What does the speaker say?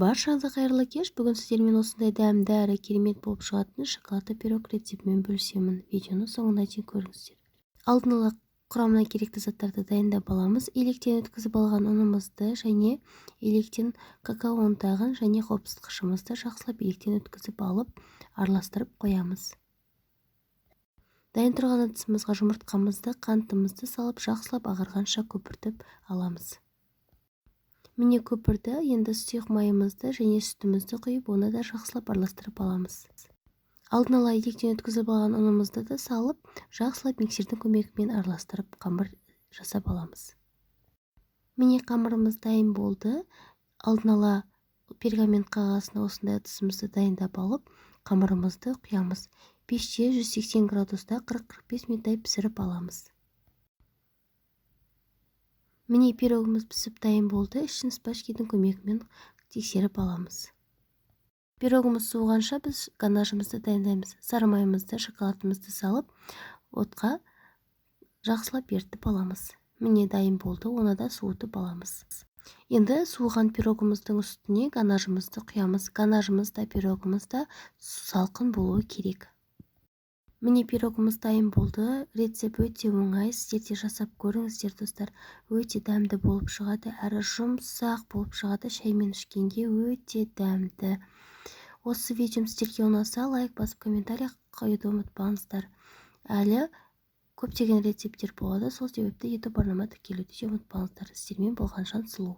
Баршаңызға қайырлы кеш. Бүгін сіздермен осындай дәмді әрі керемет болып шығатын шоколадты пирог рецептімен бөлісемін. Видеоны соңына дейін көріңіздер. Алдын ала құрамына керекті заттарды дайындап аламыз. Електен өткізіп алған ұнымызды және електен какао ұнтағын және қопсытқышымызды жақсылап електен өткізіп алып араластырып қоямыз. Дайын тұрған ыдысымызға жұмыртқамызды, қантымызды салып жақсылап ағарғанша көпіртіп аламыз. Міне көпірді, енді сұйық майымызды және сүтімізді құйып, оны да жақсылап араластырып аламыз. Алдын ала електен өткізіп алған ұнымызды да салып, жақсылап миксердің көмегімен араластырып қамыр жасап аламыз. Міне қамырымыз дайын болды. Алдын ала пергамент қағазына осындай ыдысымызды дайындап алып, қамырымызды құямыз. Пеште 180 градуста 40-45 минуттай пісіріп аламыз. Міне пирогымыз пісіп дайын болды. Ішін спачкидің көмегімен тексеріп аламыз. Пирогымыз суығанша біз ганажымызды дайындаймыз. Сары майымызды, шоколадымызды салып, отқа жақсылап ерітіп аламыз. Міне дайын болды, оны да суытып аламыз. Енді суыған пирогымыздың үстіне ганажымызды құямыз. Ганажымыз да пирогымыз да салқын болуы керек. Міне пирогымыз дайын болды. Рецепт өте оңай. Сіздер де жасап көріңіздер, достар. Өте дәмді болып шығады, әрі жұмсақ болып шығады. Шаймен ішкенге өте дәмді. Осы видеом сіздерге ұнаса, лайк басып комментарий қоюды ұмытпаңыздар. Әлі көптеген рецепттер болады. Сол себепті YouTube арнама тіркелуді де ұмытпаңыздар. Сіздермен болған Жансұлу.